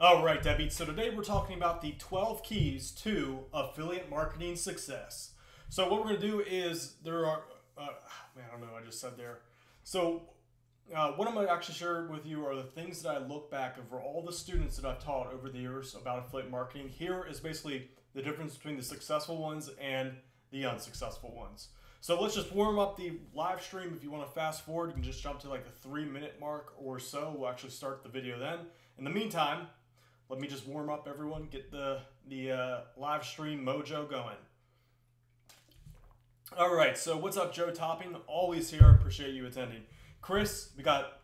All right, Debbie. So today we're talking about the 12 keys to affiliate marketing success. So what we're going to do is there are, man, I don't know what I just said there. So what I'm going to actually share with you are the things that I look back over all the students that I've taught over the years about affiliate marketing. Here is basically the difference between the successful ones and the unsuccessful ones. So let's just warm up the live stream. If you want to fast forward, you can just jump to like the 3-minute mark or so. We'll actually start the video then. In the meantime, let me just warm up everyone, get the live stream mojo going. All right, so what's up, Joe Topping? Always here, appreciate you attending. Chris, we got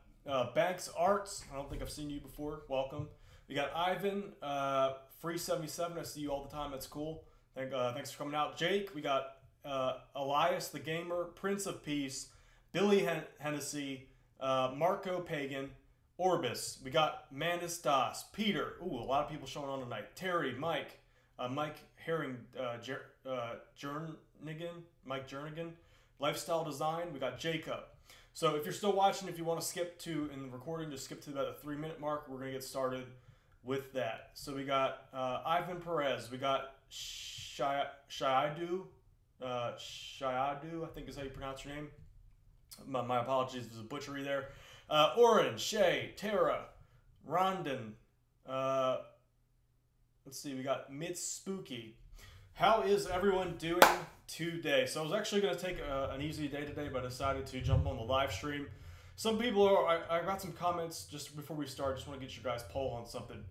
Banks Arts. I don't think I've seen you before. Welcome. We got Ivan, Free77. I see you all the time. That's cool. Thanks for coming out. Jake, we got Elias the Gamer, Prince of Peace, Billy Hennessy, Marco Pagan, Orbis. We got Mandis Das, Peter. Ooh, a lot of people showing on tonight. Terry, Mike, Mike Herring, Mike Jernigan, Lifestyle Design. We got Jacob. So if you're still watching, if you want to skip to in the recording, just skip to about the 3-minute mark. We're gonna get started with that. So we got Ivan Perez. We got Shaidu. Shaidu, I think is how you pronounce your name. My apologies, there's a butchery there. Oren, Shay, Tara, Rondon. Let's see, we got Mid Spooky. How is everyone doing today? So I was actually going to take an easy day today, but I decided to jump on the live stream. Some people are, I got some comments just before we start. Just want to get your guys' poll on something.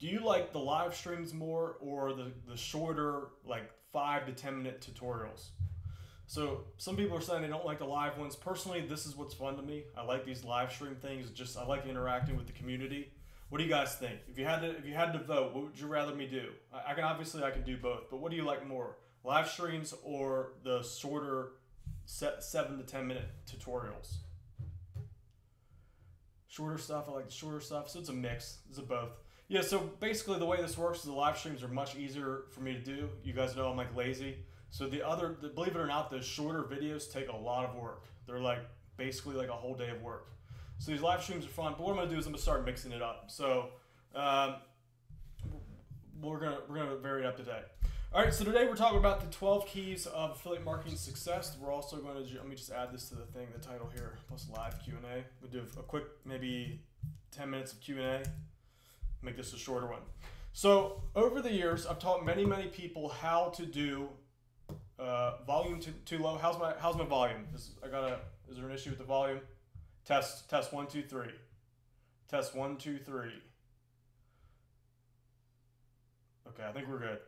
Do you like the live streams more or the shorter, like 5 to 10 minute tutorials? So some people are saying they don't like the live ones. Personally, this is what's fun to me. I like these live stream things. Just I like interacting with the community. What do you guys think? If you had to vote, what would you rather me do? I can do both, but what do you like more? Live streams or the shorter 7 to 10 minute tutorials? Shorter stuff, I like the shorter stuff. So it's a mix. It's a both. Yeah, so basically the way this works is the live streams are much easier for me to do. You guys know I'm like lazy. So believe it or not, the shorter videos take a lot of work. They're like basically like a whole day of work. So these live streams are fun, but what I'm gonna do is I'm gonna start mixing it up. So we're gonna vary it up today. All right, so today we're talking about the 12 keys of affiliate marketing success. We're also going to, let me just add this to the thing, the title here, plus live Q&A. We'll do a quick, maybe 10 minutes of Q&A. Make this a shorter one. So over the years, I've taught many people how to do volume too low. How's my volume? Is there an issue with the volume? Test 1 2 3. Test 1 2 3. Okay, I think we're good.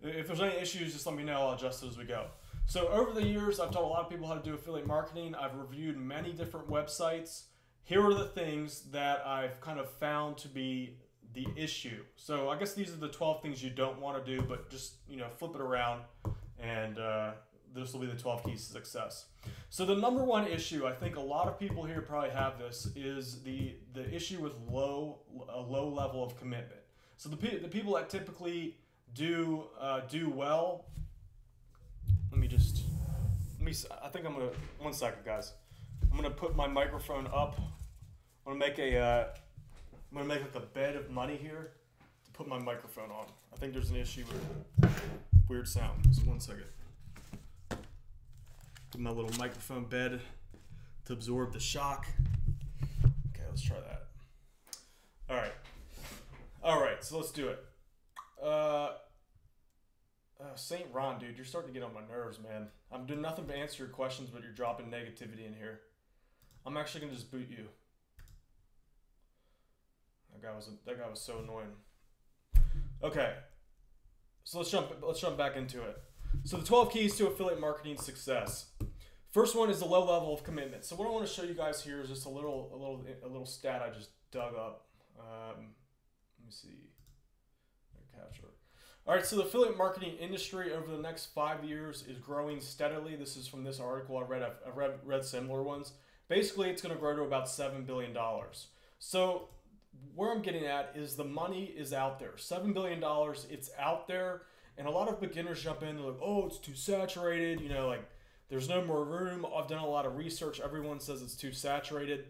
If there's any issues, just let me know. I'll adjust it as we go. So over the years, I've taught a lot of people how to do affiliate marketing. I've reviewed many different websites. Here are the things that I've kind of found to be the issue. So I guess these are the 12 things you don't want to do, but just flip it around, and this will be the 12 keys to success. So the number one issue, I think a lot of people here probably have this, is the issue with a low level of commitment. So the people that typically do well. I think I'm gonna, one second guys. I'm gonna put my microphone up. I'm gonna make like a bed of money here to put my microphone on. I think there's an issue with weird sound. So one second. Put my little microphone bed to absorb the shock. Okay, let's try that. All right, so let's do it. Saint Ron, dude, you're starting to get on my nerves, man. I'm doing nothing but answer your questions, but you're dropping negativity in here. I'm actually gonna just boot you. That guy was so annoying. Okay, so let's jump back into it. So the 12 keys to affiliate marketing success. First one is the low level of commitment. So what I want to show you guys here is just a little stat I just dug up. Let me see. Capture. All right, so the affiliate marketing industry over the next 5 years is growing steadily. This is from this article I read. I've read similar ones. Basically, it's going to grow to about $7 billion. So where I'm getting at is the money is out there. $7 billion, it's out there. And a lot of beginners jump in, they're like, oh, it's too saturated. Like there's no more room. I've done a lot of research. Everyone says it's too saturated.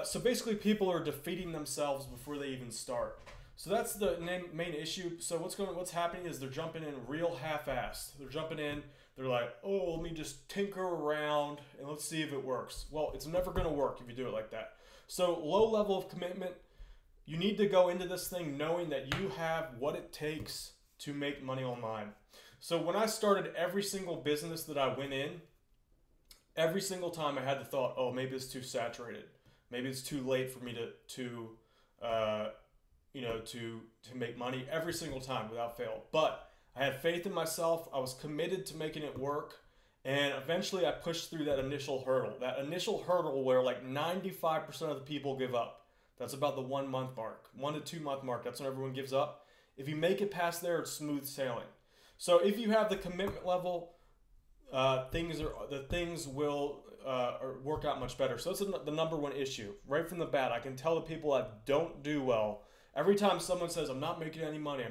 So basically people are defeating themselves before they even start. So that's the main issue. So what's happening is they're jumping in real half-assed. They're jumping in. They're like, oh, let me just tinker around and let's see if it works. Well, it's never going to work if you do it like that. So low level of commitment. You need to go into this thing knowing that you have what it takes to make money online. So when I started every single business that I went in, every single time I had the thought, oh, maybe it's too saturated. Maybe it's too late for me to make money every single time without fail. But I had faith in myself. I was committed to making it work. And eventually I pushed through that initial hurdle. That initial hurdle where like 95% of the people give up. That's about the 1 month mark, 1 to 2 month mark. That's when everyone gives up. If you make it past there, it's smooth sailing. So if you have the commitment level, things will work out much better. So that's the number one issue. Right from the bat, I can tell the people that don't do well, every time someone says, I'm not making any money,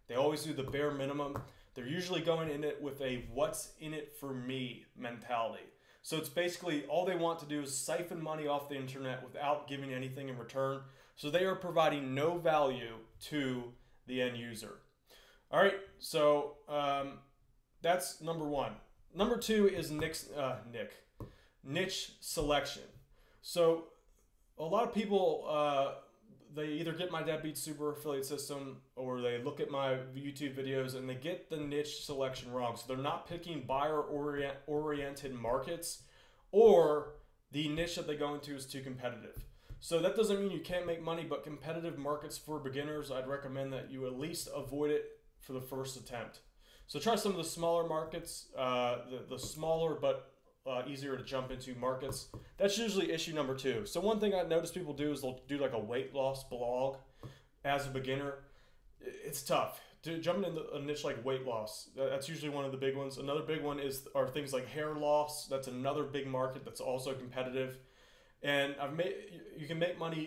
they always do the bare minimum. They're usually going in it with a what's in it for me mentality. So it's basically all they want to do is siphon money off the internet without giving anything in return. So they are providing no value to the end user. All right, so that's number one. Number two is niche selection. So a lot of people, they either get my Deadbeat Super Affiliate System or they look at my YouTube videos and they get the niche selection wrong. So they're not picking buyer-oriented markets, or the niche that they go into is too competitive. So that doesn't mean you can't make money, but competitive markets for beginners, I'd recommend that you at least avoid it for the first attempt. So try some of the smaller markets, the smaller but easier to jump into markets. That's usually issue number two. So one thing I notice people do is they'll do like a weight loss blog as a beginner. It's tough. Jumping into a niche like weight loss, that's usually one of the big ones. Another big one are things like hair loss. That's another big market that's also competitive. And you can make money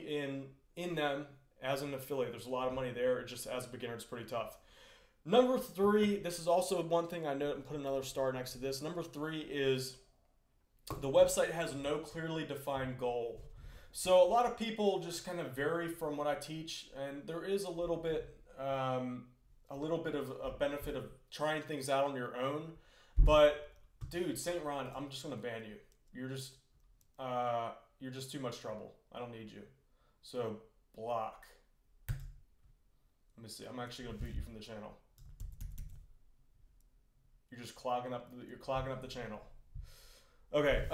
in them as an affiliate. There's a lot of money there. It just as a beginner, it's pretty tough. Number three, this is also one thing I note and put another star next to this. Number three is the website has no clearly defined goal. So a lot of people just kind of vary from what I teach, and there is a little bit of a benefit of trying things out on your own. But dude, St. Ron, I'm just gonna ban you. You're just too much trouble. I don't need you. So block. Let me see. I'm actually gonna boot you from the channel. You're just clogging up the channel. Okay,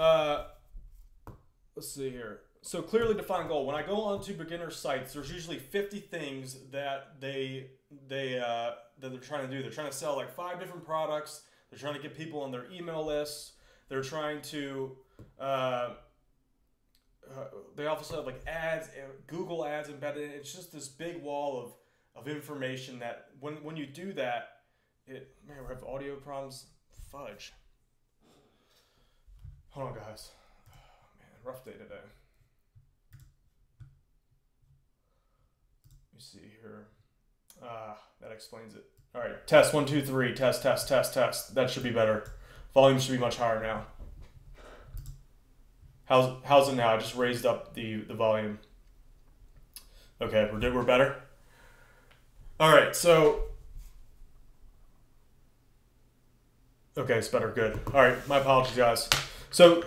let's see here. So clearly defined goal. When I go onto beginner sites, there's usually 50 things that they're trying to do. They're trying to sell like 5 different products. They're trying to get people on their email lists. They're trying to they also have like ads, Google ads embedded in it. It's just this big wall of information that when you do that, man, we have audio problems. Fudge. Hold on, guys. Oh, man, rough day today. Let me see here. That explains it. All right, test 1, 2, 3. Test. That should be better. Volume should be much higher now. How's it now? I just raised up the volume. Okay, we're better. All right, so okay, it's better. Good. All right, my apologies, guys. So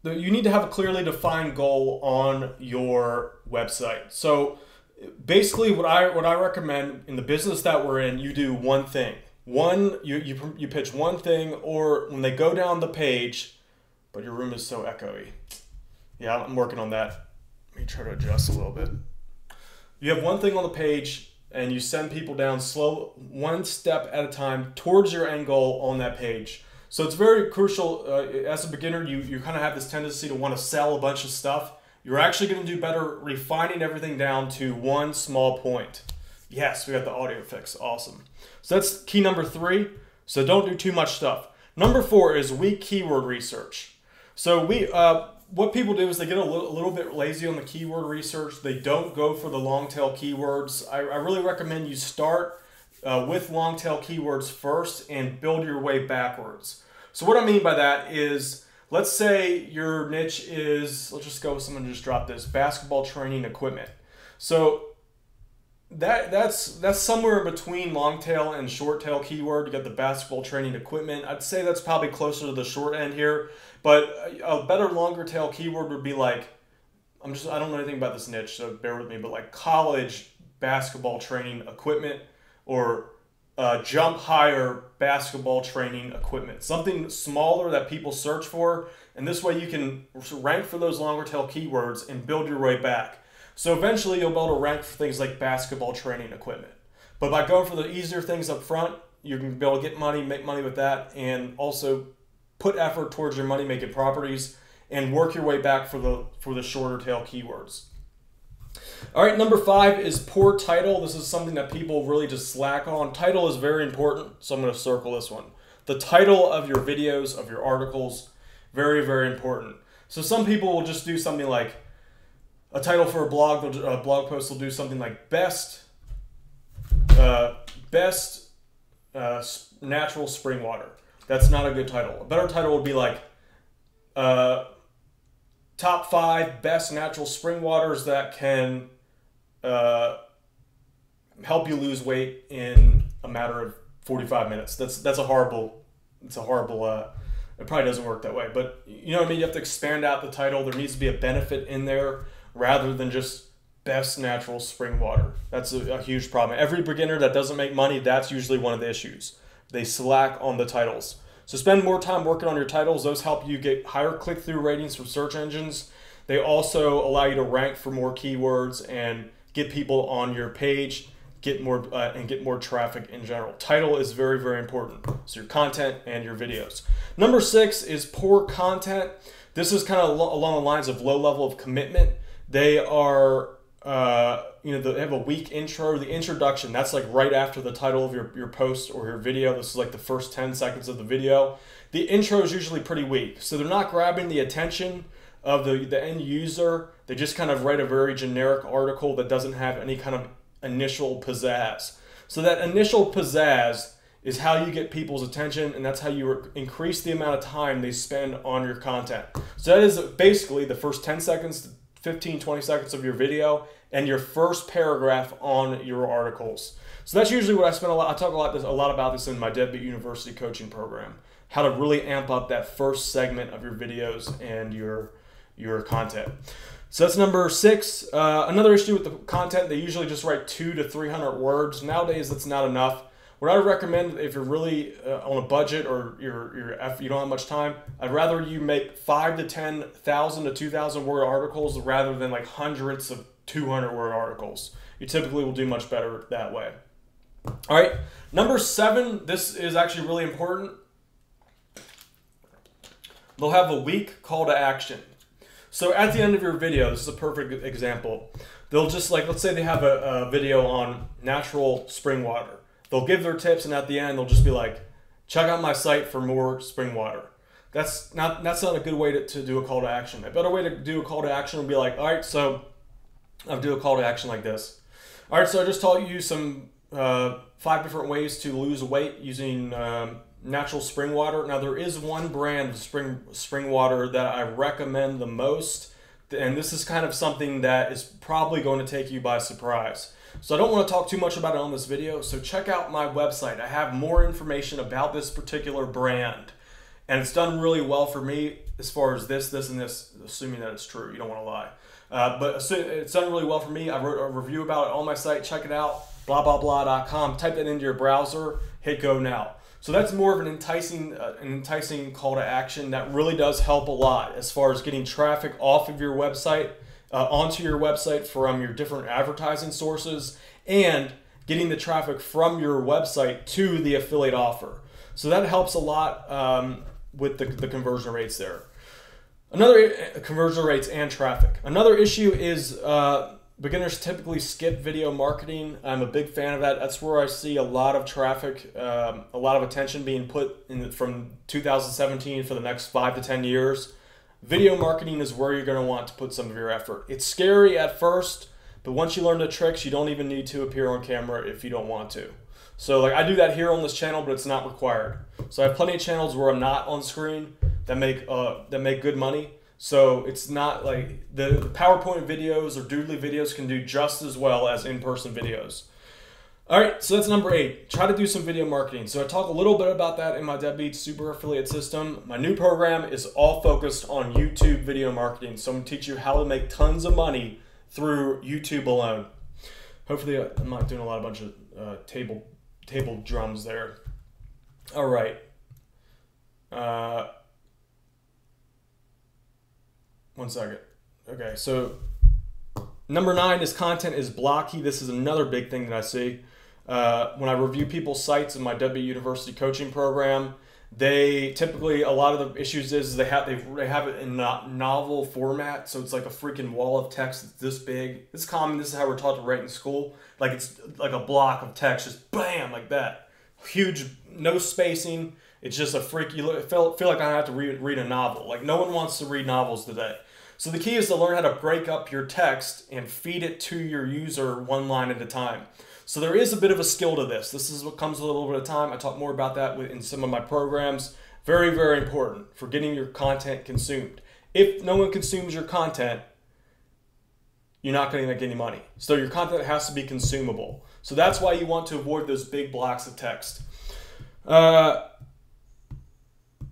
you need to have a clearly defined goal on your website. So basically, what I recommend in the business that we're in, you do one thing. You pitch one thing, or when they go down the page, but your room is so echoey. Yeah, I'm working on that. Let me try to adjust a little bit. You have one thing on the page, and you send people down slow, one step at a time towards your end goal on that page. So it's very crucial. As a beginner, you kind of have this tendency to want to sell a bunch of stuff. You're actually going to do better refining everything down to one small point. Yes, we got the audio fix. Awesome. So that's key number 3. So don't do too much stuff. Number 4 is weak keyword research. So what people do is they get a little bit lazy on the keyword research. They don't go for the long tail keywords. I really recommend you start with long tail keywords first and build your way backwards. So what I mean by that is, let's say your niche is, let's just go with someone who just dropped this, basketball training equipment. So That's somewhere between long tail and short tail keyword. You got the basketball training equipment. I'd say that's probably closer to the short end here, but a better longer tail keyword would be like, I don't know anything about this niche, so bear with me, but like college basketball training equipment or jump higher basketball training equipment. Something smaller that people search for, and this way you can rank for those longer tail keywords and build your way back. So eventually you'll be able to rank for things like basketball training equipment. But by going for the easier things up front, you can be able to get money, make money with that, and also put effort towards your money-making properties and work your way back for the shorter tail keywords. All right, number 5 is poor title. This is something that people really just slack on. Title is very important, so I'm going to circle this one. The title of your videos, of your articles, very, very important. So some people will just do something like a title for a blog post will do something like best natural spring water. That's not a good title. A better title would be like top 5 best natural spring waters that can help you lose weight in a matter of 45 minutes. That's a horrible. It's a horrible. It probably doesn't work that way. But you know what I mean. You have to expand out the title. There needs to be a benefit in there rather than just best natural spring water. That's a huge problem. Every beginner that doesn't make money, that's usually one of the issues. They slack on the titles. So spend more time working on your titles. Those help you get higher click-through ratings from search engines. They also allow you to rank for more keywords and get people on your page, get more traffic in general. Title is very, very important. So your content and your videos. Number 6 is poor content. This is kind of along the lines of low level of commitment. They are, they have a weak intro. The introduction, that's like right after the title of your post or your video. This is like the first 10 seconds of the video. The intro is usually pretty weak. So they're not grabbing the attention of the end user. They just kind of write a very generic article that doesn't have any kind of initial pizzazz. So that initial pizzazz is how you get people's attention, and that's how you increase the amount of time they spend on your content. So that is basically the first 10 seconds, 15, 20 seconds of your video and your first paragraph on your articles. So that's usually what I spend a lot. I talk a lot about this in my Deadbeat University coaching program, how to really amp up that first segment of your videos and your content. So that's number 6. Another issue with the content, they usually just write 200 to 300 words. Nowadays, that's not enough. What I would recommend, if you're really on a budget or you don't have much time, I'd rather you make 5,000 to 10,000 to 2,000 word articles rather than like hundreds of 200 word articles. You typically will do much better that way. All right, number 7, this is actually really important. They'll have a weak call to action. So at the end of your video, this is a perfect example. They'll just like, let's say they have a video on natural spring water. They'll give their tips, and at the end, they'll just be like, check out my site for more spring water. That's not a good way to do a call to action. A better way to do a call to action would be like, all right, so I'll do a call to action like this. All right, so I just taught you some 5 different ways to lose weight using natural spring water. Now, there is one brand of spring water that I recommend the most, and this is kind of something that is probably going to take you by surprise. So I don't want to talk too much about it on this video, so check out my website. I have more information about this particular brand, and it's done really well for me as far as this, and this, assuming that it's true. You don't want to lie. But it's done really well for me. I wrote a review about it on my site. Check it out, blablabla.com. Type that into your browser, hit go now. So that's more of an enticing call to action that really does help a lot as far as getting traffic off of your website, onto your website from your different advertising sources, and getting the traffic from your website to the affiliate offer. So that helps a lot with the conversion rates there. Conversion rates and traffic. Another issue is beginners typically skip video marketing. I'm a big fan of that. That's where I see a lot of traffic, a lot of attention being put in from 2017 for the next 5 to 10 years. Video marketing is where you're going to want to put some of your effort. It's scary at first, but once you learn the tricks, you don't even need to appear on camera if you don't want to. So like I do that here on this channel, but it's not required. So I have plenty of channels where I'm not on screen that make good money. So it's not like the PowerPoint videos or Doodly videos can do just as well as in-person videos. All right, so that's number 8. Try to do some video marketing. So I talk a little bit about that in my Deadbeat Super Affiliate System. My new program is all focused on YouTube video marketing. So I'm going to teach you how to make tons of money through YouTube alone. Hopefully I'm not doing a bunch of table drums there. All right. One second. Okay, so number 9 is content is blocky. This is another big thing that I see. When I review people's sites in my W University coaching program, they typically, a lot of the issues is they have it in novel format, so it's like a freaking wall of text that's this big. It's common. This is how we're taught to write in school. Like it's like a block of text, just bam, like that. Huge, no spacing. It's just a freak. You feel like I have to read a novel. Like no one wants to read novels today. So the key is to learn how to break up your text and feed it to your user one line at a time. So there is a bit of a skill to this. This is what comes with a little bit of time. I talk more about that in some of my programs. Very, very important for getting your content consumed. If no one consumes your content, you're not going to make any money. So your content has to be consumable. So that's why you want to avoid those big blocks of text.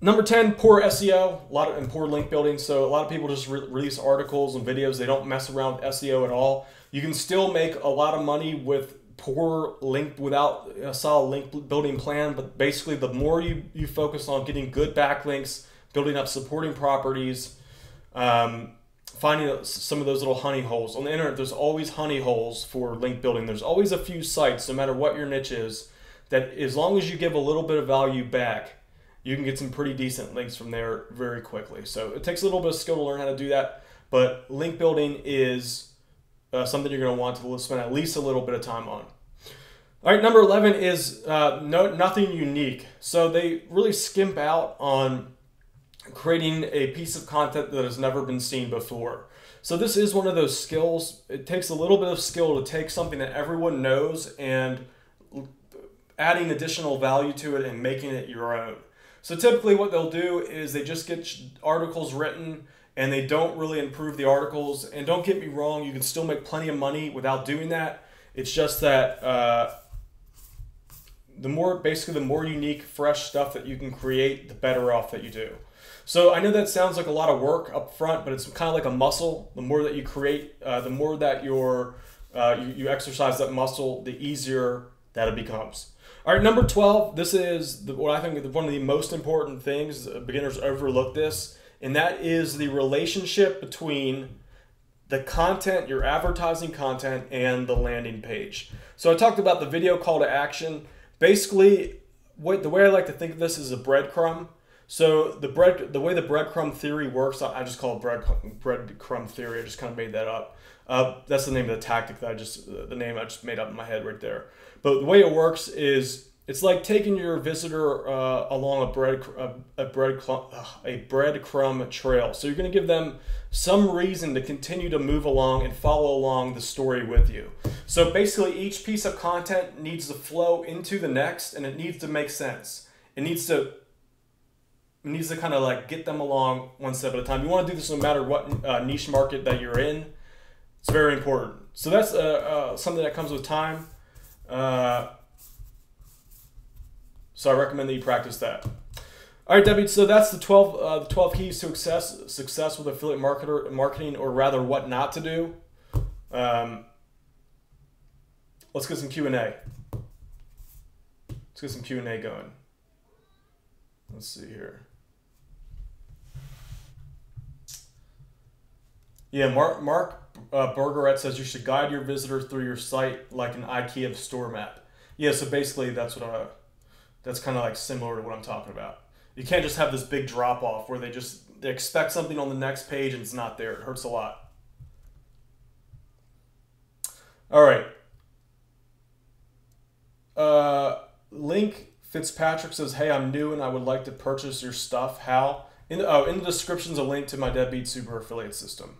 Number 10, poor SEO, and poor link building. So a lot of people just release articles and videos. They don't mess around with SEO at all. You can still make a lot of money with poor link without a solid link building plan. But basically, the more you focus on getting good backlinks, building up supporting properties, finding some of those little honey holes. On the internet, there's always honey holes for link building. There's always a few sites, no matter what your niche is, that as long as you give a little bit of value back, you can get some pretty decent links from there very quickly. So it takes a little bit of skill to learn how to do that, but link building is something you're going to want to spend at least a little bit of time on. All right, number 11 is nothing unique. So they really skimp out on creating a piece of content that has never been seen before. So this is one of those skills. It takes a little bit of skill to take something that everyone knows and adding additional value to it and making it your own. So typically what they'll do is they just get articles written and they don't really improve the articles. And don't get me wrong, you can still make plenty of money without doing that. It's just that the more unique, fresh stuff that you can create, the better off that you do. So I know that sounds like a lot of work up front, but it's kind of like a muscle. The more that you create, the more that you exercise that muscle, the easier that it becomes. All right, number 12, this is what I think is one of the most important things. Beginners overlook this, and that is the relationship between the content, your advertising content, and the landing page. So I talked about the video call to action. Basically, the way I like to think of this is a breadcrumb. So the way the breadcrumb theory works, I just call it breadcrumb theory. I just kind of made that up. That's the name of the tactic that the name I just made up in my head right there. But the way it works is it's like taking your visitor along a breadcrumb trail. So you're going to give them some reason to continue to move along and follow along the story with you. So basically, each piece of content needs to flow into the next, and it needs to make sense. It needs to kind of like get them along one step at a time. You want to do this no matter what niche market that you're in. It's very important. So that's something that comes with time. So I recommend that you practice that. All right, Debbie. So that's the 12 keys to success with affiliate marketing, or rather, what not to do. Let's get some Q&A. Let's get some Q&A going. Let's see here. Yeah, Mark Bergerette says you should guide your visitor through your site like an IKEA store map. Yeah, so basically that's kind of like similar to what I'm talking about. You can't just have this big drop off where they expect something on the next page and it's not there. It hurts a lot. All right. Link Fitzpatrick says, "Hey, I'm new and I would like to purchase your stuff. How?" In the description is a link to my Deadbeat Super Affiliate System.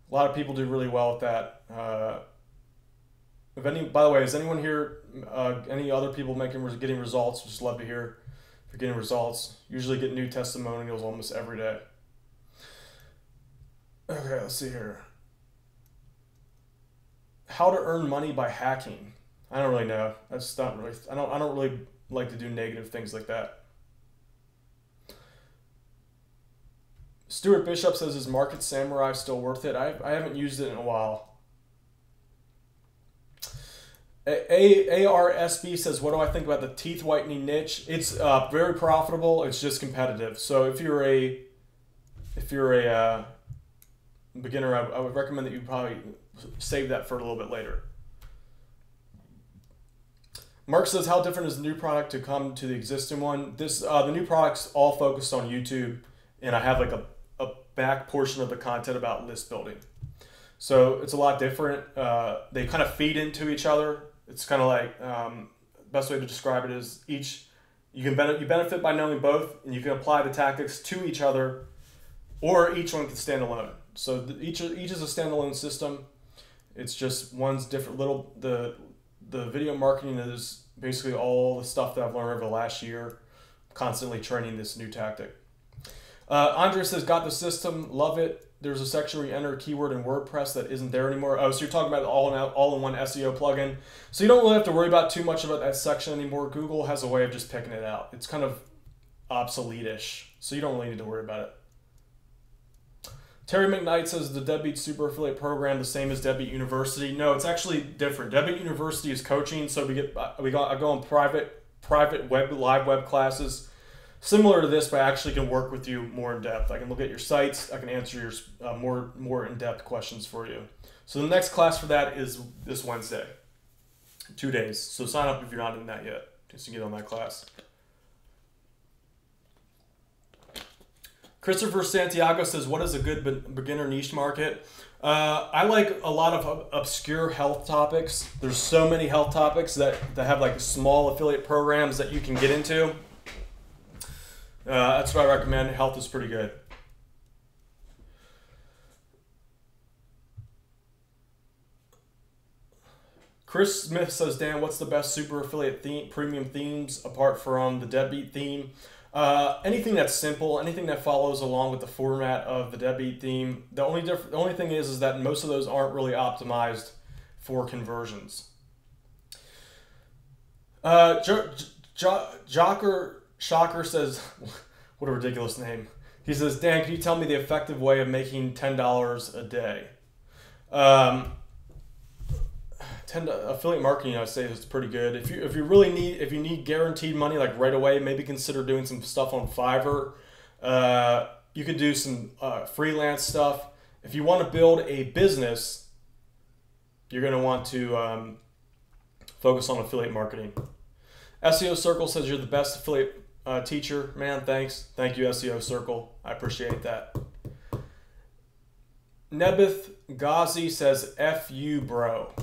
A lot of people do really well with that. By the way, is anyone here, any other people getting results? Just love to hear if you're getting results. Usually get new testimonials almost every day. Okay, let's see here. How to earn money by hacking. I don't really know. That's not really. I don't really like to do negative things like that. Stuart Bishop says, "Is Market Samurai still worth it?" I haven't used it in a while. ARSB says, "What do I think about the teeth whitening niche?" It's very profitable. It's just competitive. So if you're a beginner, I would recommend that you probably save that for a little bit later. Mark says, "How different is the new product to come to the existing one?" The new product's all focused on YouTube, and I have like a back portion of the content about list building. So it's a lot different. They kind of feed into each other. It's kind of like best way to describe it is you benefit by knowing both, and you can apply the tactics to each other, or each one can stand alone. So each is a standalone system. It's just one's different. The video marketing is basically all the stuff that I've learned over the last year, constantly training this new tactic. Andre says, "Got the system, love it. There's a section where you enter a keyword in WordPress that isn't there anymore." Oh, so you're talking about the all-in-one SEO plugin. So you don't really have to worry about too much about that section anymore. Google has a way of just picking it out. It's kind of obsolete-ish, so you don't really need to worry about it. Terry McKnight says, "The Deadbeat Super Affiliate Program the same as Deadbeat University?" No, it's actually different. Deadbeat University is coaching, so I go on private live web classes. Similar to this, but I actually can work with you more in depth. I can look at your sites. I can answer your more in-depth questions for you. So the next class for that is this Wednesday, 2 days. So sign up if you're not in that yet, just to get on that class. Christopher Santiago says, "What is a good beginner niche market?" I like a lot of obscure health topics. There's so many health topics that have like small affiliate programs that you can get into. That's what I recommend. Health is pretty good. Chris Smith says, "Dan, what's the best super affiliate premium themes apart from the Deadbeat theme?" Anything that's simple, anything that follows along with the format of the Deadbeat theme. The only thing is that most of those aren't really optimized for conversions. Shocker says, what a ridiculous name. He says, "Dan, can you tell me the effective way of making $10 a day?" Affiliate marketing, I say, is pretty good. If you need guaranteed money like right away, maybe consider doing some stuff on Fiverr. You could do some freelance stuff. If you want to build a business, you're going to want to focus on affiliate marketing. SEO Circle says, "You're the best affiliate teacher." Man, thanks. Thank you, SEO Circle. I appreciate that. Nebith Ghazi says, "F you, bro."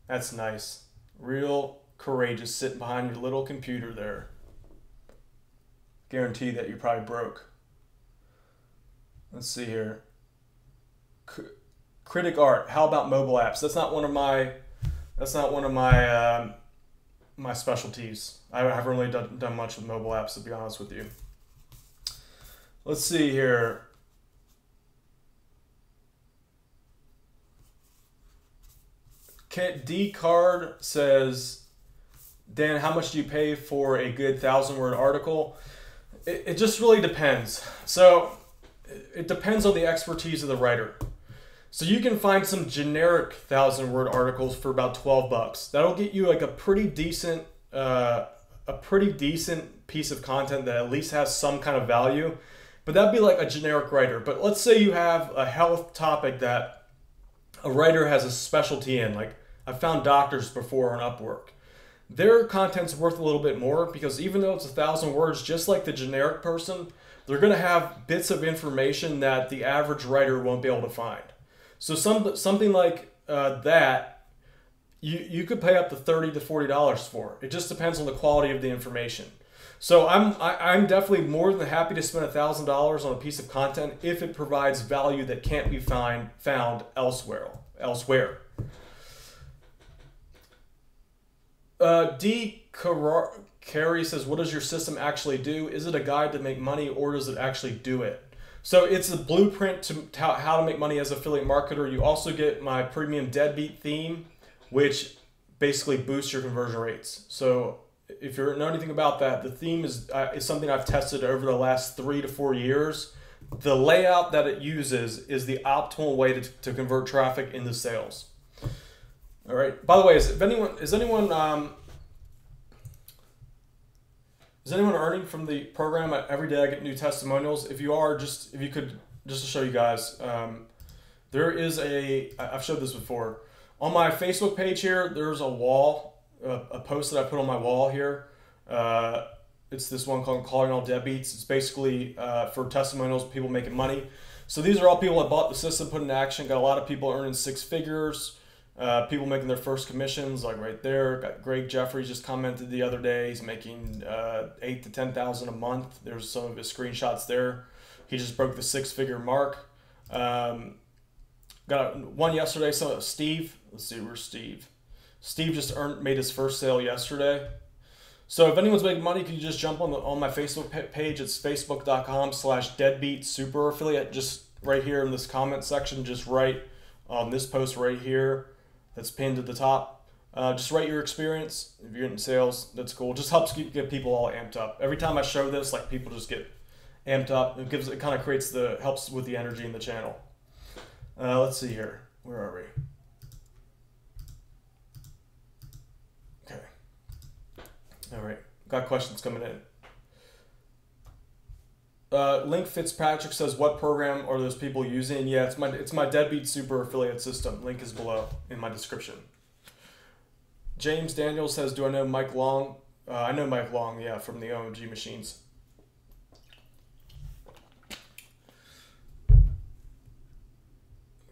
That's nice. Real courageous sitting behind your little computer there. Guarantee that you're probably broke. Let's see here. Critic Art. How about mobile apps? That's not one of my my specialties. I haven't really done much with mobile apps, to be honest with you. Let's see here. D Card says, "Dan, how much do you pay for a good 1,000-word article?" It just really depends. So it depends on the expertise of the writer. So you can find some generic 1,000-word articles for about $12. That'll get you like a pretty decent piece of content that at least has some kind of value. But that'd be like a generic writer. But let's say you have a health topic that a writer has a specialty in. Like I've found doctors before on Upwork. Their content's worth a little bit more because even though it's 1,000 words, just like the generic person, they're going to have bits of information that the average writer won't be able to find. So something like that, you could pay up to $30 to $40 for. It just depends on the quality of the information. So I'm definitely more than happy to spend $1,000 on a piece of content if it provides value that can't be found elsewhere. D. Carey says, "What does your system actually do? Is it a guide to make money or does it actually do it?" So it's a blueprint to how to make money as an affiliate marketer. You also get my premium deadbeat theme, which basically boosts your conversion rates. So if you know anything about that, the theme is something I've tested over the last 3 to 4 years. The layout that it uses is the optimal way to convert traffic into sales. All right. By the way, is anyone earning from the program? Every day I get new testimonials. If you are, just to show you guys, there is I've showed this before. On my Facebook page here, there's a wall, a post that I put on my wall here. It's this one called Calling All Deadbeats. It's basically for testimonials, people making money. So these are all people that bought the system, put in action. Got a lot of people earning 6 figures. People making their first commissions, like right there. Got Greg Jeffries just commented the other day. He's making $8,000 to $10,000 a month. There's some of his screenshots there. He just broke the 6-figure mark. Got one yesterday. So Steve, let's see, where's Steve? Steve just made his first sale yesterday. So if anyone's making money, can you just jump on my Facebook page? It's facebook.com/deadbeatsuper-affiliate. Just right here in this comment section, just write on this post right here that's pinned at the top. Just write your experience. If you're getting sales, that's cool. Just helps get people all amped up. Every time I show this, like, people just get amped up. It kind of helps with the energy in the channel. Let's see here. Where are we? Okay. All right. Got questions coming in. Link Fitzpatrick says, what program are those people using? Yeah, it's my Deadbeat Super affiliate system. Link is below in my description. James Daniels says, do I know Mike Long? I know Mike Long, yeah, from the OMG machines.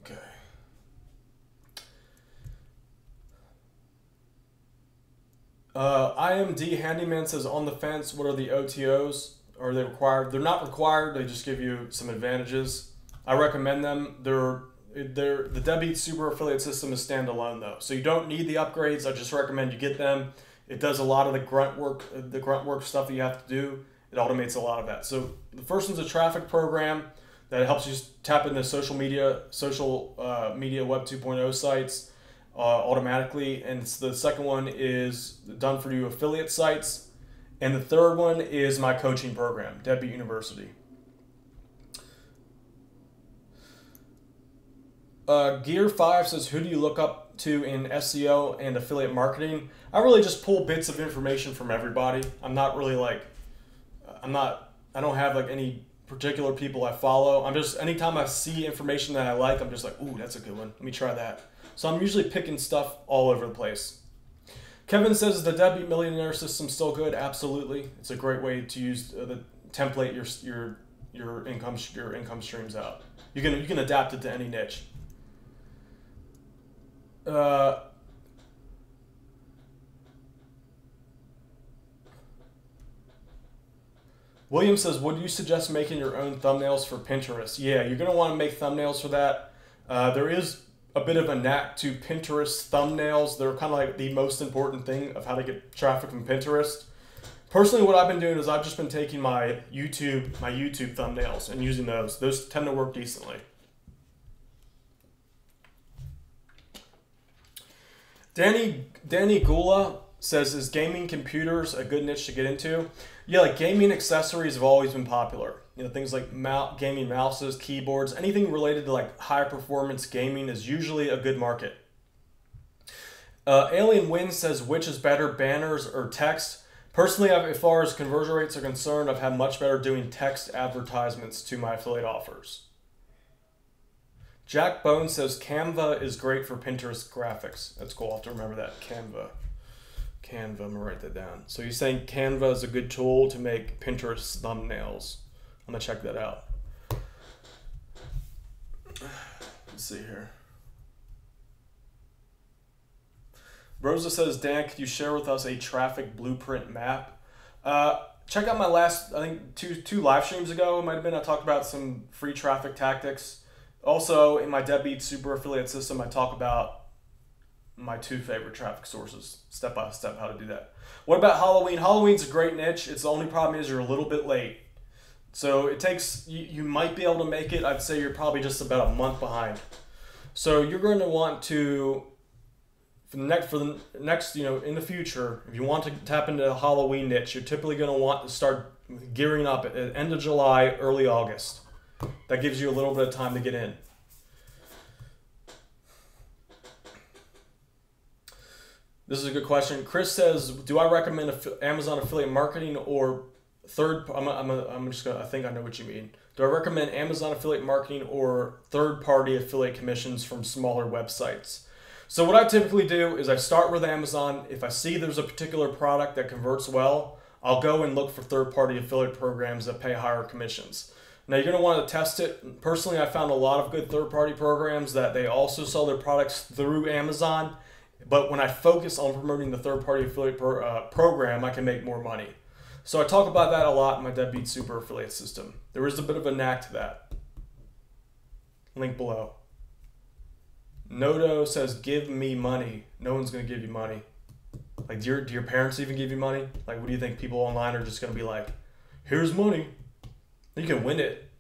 Okay. IMD Handyman says, on the fence, what are the OTOs? Are they required? They're not required. They just give you some advantages. I recommend them. The Deadbeat Super affiliate system is standalone though, so you don't need the upgrades. I just recommend you get them. It does a lot of the grunt work stuff that you have to do. It automates a lot of that. So the first one's a traffic program that helps you tap into social media Web 2.0 sites automatically, and the second one is done for you affiliate sites. And the third one is my coaching program, Deadbeat University. Gear 5 says, who do you look up to in SEO and affiliate marketing? I really just pull bits of information from everybody. I'm not really like, I don't have like any particular people I follow. I'm just, anytime I see information that I like, I'm just like, ooh, that's a good one. Let me try that. So I'm usually picking stuff all over the place. Kevin says, is the Deadbeat Millionaire system still good? Absolutely. It's a great way to use the template your income streams out. You can adapt it to any niche. William says, would you suggest making your own thumbnails for Pinterest? Yeah, you're going to want to make thumbnails for that. There is a bit of a knack to Pinterest thumbnails. They're kind of like the most important thing of how to get traffic from Pinterest. Personally, what I've been doing is I've just been taking my YouTube thumbnails and using those. Those tend to work decently. Danny Gula says, is gaming computers a good niche to get into? Yeah, like gaming accessories have always been popular. You know, things like gaming mouses, keyboards, anything related to like high performance gaming is usually a good market. Alien Wind says, which is better, banners or text? Personally, as far as conversion rates are concerned, I've had much better doing text advertisements to my affiliate offers. Jack Bone says, Canva is great for Pinterest graphics. That's cool. I'll have to remember that. Canva, I'm going to write that down. So you're saying Canva is a good tool to make Pinterest thumbnails. I'm going to check that out. Let's see here. Rosa says, Dan, could you share with us a traffic blueprint map? Check out my last, I think, two live streams ago, it might have been, I talked about some free traffic tactics. Also, in my Deadbeat Super affiliate system, I talk about my 2 favorite traffic sources, step by step, how to do that. What about Halloween? Halloween's a great niche. It's the only problem is you're a little bit late. So it takes, you might be able to make it. I'd say you're probably just about a month behind. So you're going to want to, for the next, in the future, if you want to tap into the Halloween niche, you're typically going to want to start gearing up at the end of July, early August. That gives you a little bit of time to get in. This is a good question. Chris says, "Do I recommend Amazon affiliate marketing or I think I know what you mean. Do I recommend Amazon affiliate marketing or third-party affiliate commissions from smaller websites?" So what I typically do is I start with Amazon. If I see there's a particular product that converts well, I'll go and look for third-party affiliate programs that pay higher commissions. Now you're going to want to test it. Personally, I found a lot of good third-party programs that they also sell their products through Amazon. But when I focus on promoting the third-party affiliate program, I can make more money. So I talk about that a lot in my Deadbeat Super affiliate system. There is a bit of a knack to that. Link below. Noto says, "Give me money." No one's going to give you money. Like, do your parents even give you money? Like, what do you think? People online are just going to be like, "Here's money." You can win it.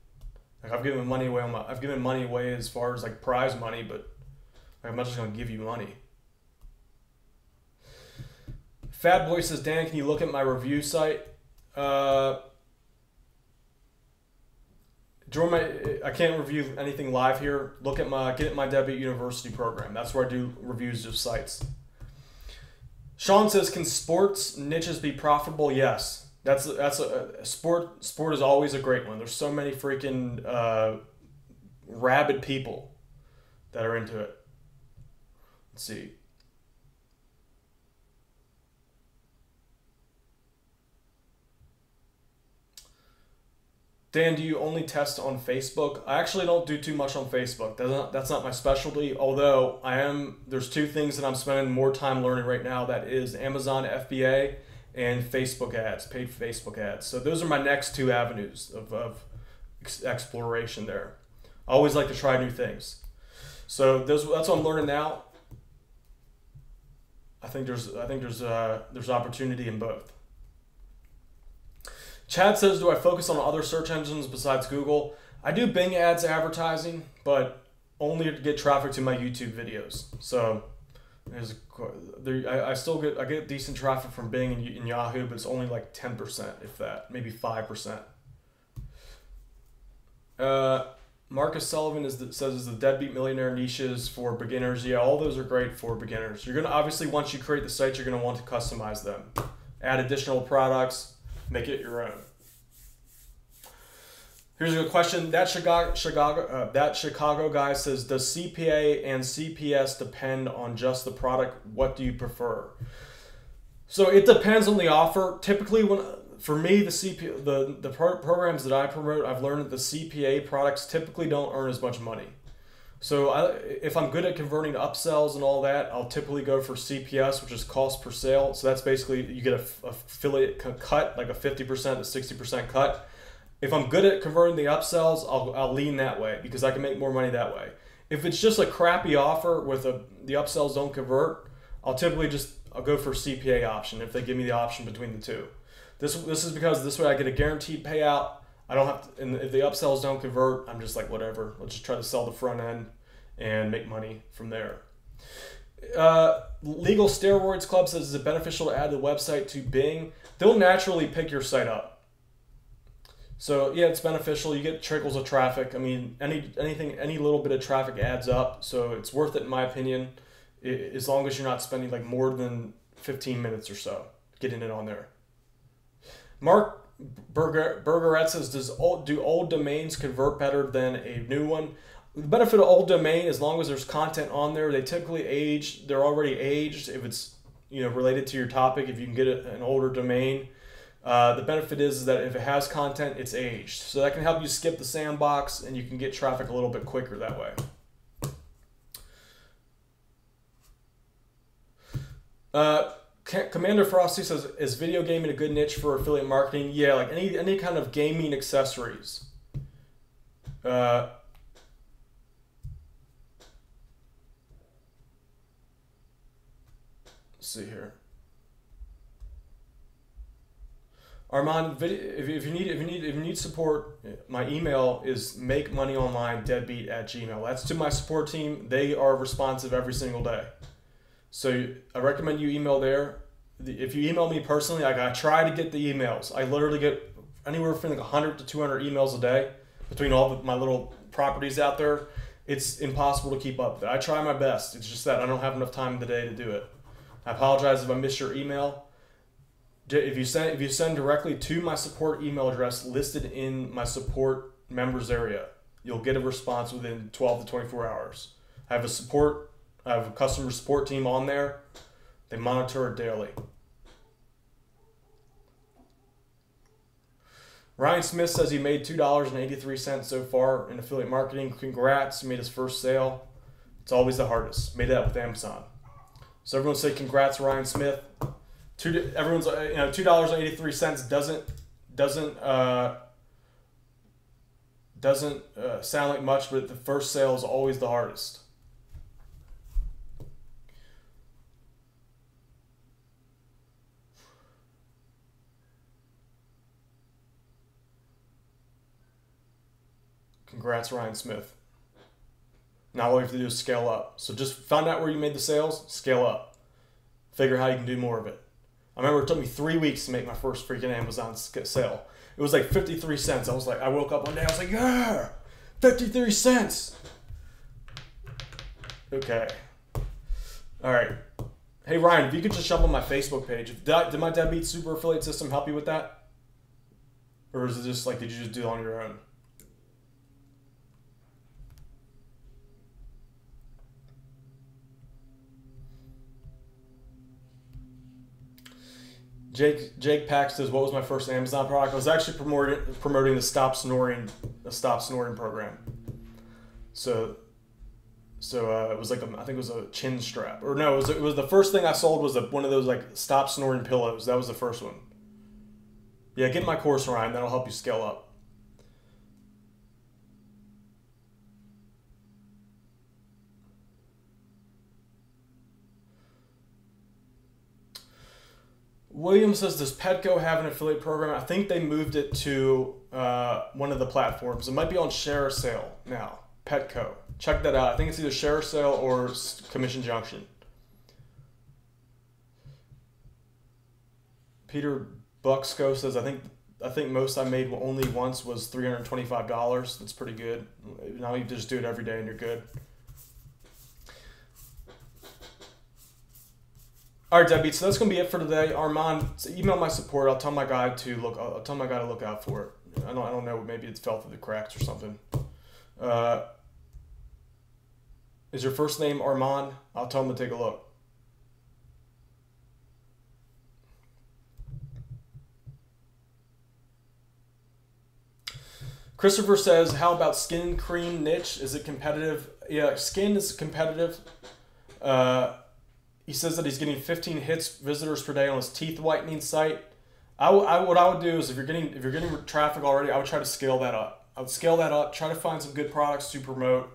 Like, I've given money away as far as like prize money, but like, I'm not just going to give you money. Fat Boy says, "Dan, can you look at my review site?" I can't review anything live here. Get at my Deadbeat University program. That's where I do reviews of sites. Sean says, "Can sports niches be profitable?" Yes. That's a sport. Sport is always a great one. There's so many freaking rabid people that are into it. Let's see. Dan, do you only test on Facebook? I actually don't do too much on Facebook. That's not my specialty. Although there's two things that I'm spending more time learning right now. That is Amazon FBA and Facebook ads, paid Facebook ads. So those are my next two avenues of exploration there. I always like to try new things. So that's what I'm learning now. I think there's opportunity in both. Chad says, "Do I focus on other search engines besides Google?" I do Bing ads advertising, but only to get traffic to my YouTube videos. So I get decent traffic from Bing and Yahoo, but it's only like 10%, if that, maybe 5%. Marcus Sullivan says the Deadbeat Millionaire niches for beginners. Yeah, all those are great for beginners. You're gonna obviously, once you create the site, you're gonna want to customize them, add additional products. Make it your own. Here's a good question. That Chicago guy says, "Does CPA and CPS depend on just the product? What do you prefer?" So it depends on the offer. Typically, for me, the programs that I promote, I've learned that the CPA products typically don't earn as much money. So if I'm good at converting to upsells and all that, I'll typically go for CPS, which is cost per sale. So that's basically, you get a affiliate cut, like a 50% to 60% cut. If I'm good at converting the upsells, I'll lean that way because I can make more money that way. If it's just a crappy offer with the upsells don't convert, I'll go for CPA option if they give me the option between the two. This is because this way I get a guaranteed payout. I don't have to, and if the upsells don't convert, I'm just like, whatever. Let's just try to sell the front end and make money from there. Legal Steroids Club says, "Is it beneficial to add the website to Bing?" They'll naturally pick your site up. So yeah, it's beneficial. You get trickles of traffic. I mean, any little bit of traffic adds up. So it's worth it in my opinion, as long as you're not spending like more than 15 minutes or so getting it on there. Mark Burgerette says, "Do old domains convert better than a new one?" The benefit of old domain, as long as there's content on there, they typically age. They're already aged if it's related to your topic. If you can get an older domain, the benefit is that if it has content, it's aged. So that can help you skip the sandbox, and you can get traffic a little bit quicker that way. Commander Frosty says, "Is video gaming a good niche for affiliate marketing?" Yeah, like any kind of gaming accessories. Let's see here. Armand, if you need support, my email is makemoneyonlinedeadbeat@gmail. That's to my support team. They are responsive every single day. So I recommend you email there. If you email me personally, I try to get the emails. I literally get anywhere from like 100 to 200 emails a day between all my little properties out there. It's impossible to keep up with it. I try my best. It's just that I don't have enough time in the day to do it. I apologize if I miss your email. If you send directly to my support email address listed in my support members area, you'll get a response within 12 to 24 hours. I have a customer support team on there. They monitor it daily. Ryan Smith says he made $2.83 so far in affiliate marketing. Congrats, he made his first sale. It's always the hardest. Made that with Amazon. So everyone say congrats, Ryan Smith. Everyone's $2.83 doesn't sound like much, but the first sale is always the hardest. Congrats, Ryan Smith. Now all you have to do is scale up. So just find out where you made the sales, scale up. Figure how you can do more of it. I remember it took me 3 weeks to make my first freaking Amazon sale. It was like 53 cents. I woke up one day, I was like, yeah, 53 cents. Okay. All right. Hey, Ryan, if you could just jump on my Facebook page. Did my Deadbeat Super Affiliate System help you with that? Or is it just like, did you just do it on your own? Jake Pack says, "What was my first Amazon product?" I was actually promoting the Stop Snoring program. So it was like I think it was a chin strap, or no, it was the first thing I sold was one of those like Stop Snoring pillows. That was the first one. Yeah, get my course, Ryan. That'll help you scale up. William says, does Petco have an affiliate program? I think they moved it to one of the platforms. It might be on Share Sale now. Petco. Check that out. I think it's either Share Sale or Commission Junction. Peter Buxco says, I think most I made only once was $325. That's pretty good. Now you just do it every day and you're good. All right, Debbie. So that's gonna be it for today. Armand, email my support. I'll tell my guy to look out for it. I don't know. Maybe it's fell through the cracks or something. Is your first name Armand? I'll tell him to take a look. Christopher says, how about skin cream niche? Is it competitive? Yeah, skin is competitive. He says that he's getting 15 visitors per day on his teeth whitening site. What I would do is if you're getting traffic already, I would try to scale that up. I would scale that up, try to find some good products to promote,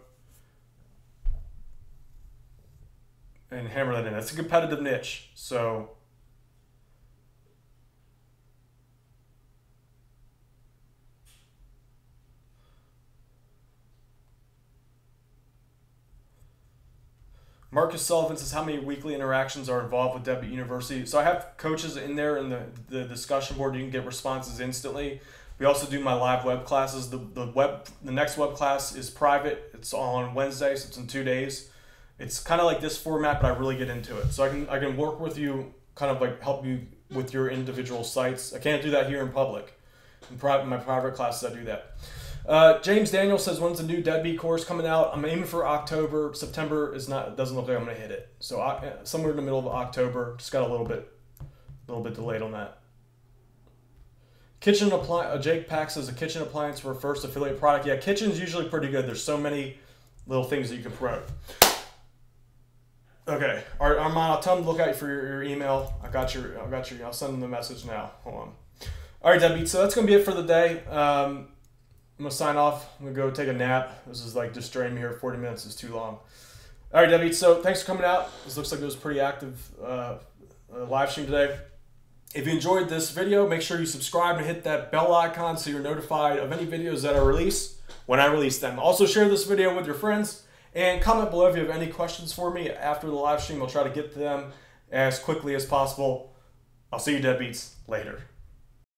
and hammer that in. It's a competitive niche, so. Marcus Sullivan says, how many weekly interactions are involved with Deadbeat University? So I have coaches in there in the discussion board. You can get responses instantly. We also do my live web classes. The next web class is private. It's on Wednesday, so it's in 2 days. It's kind of like this format, but I really get into it. So I can work with you, kind of like help you with your individual sites. I can't do that here in public. In my private classes, I do that. James Daniel says, when's the new Deadbeat course coming out? I'm aiming for October. September doesn't look like I'm going to hit it. So somewhere in the middle of October. Just got a little bit delayed on that. Kitchen appliance. Jake Pack says, a kitchen appliance for a first affiliate product. Yeah, kitchen's usually pretty good. There's so many little things that you can promote. Okay, all right, Armand, I'll tell him to look out for your email. I'll send him the message now. Hold on. All right, Debbie. So that's gonna be it for the day. I'm going to sign off. I'm going to go take a nap. This is like just draining me here. 40 minutes is too long. All right, Debbie. So thanks for coming out. This looks like it was a pretty active live stream today. If you enjoyed this video, make sure you subscribe and hit that bell icon so you're notified of any videos that are released when I release them. Also, share this video with your friends and comment below if you have any questions for me after the live stream. I'll try to get to them as quickly as possible. I'll see you deadbeats later.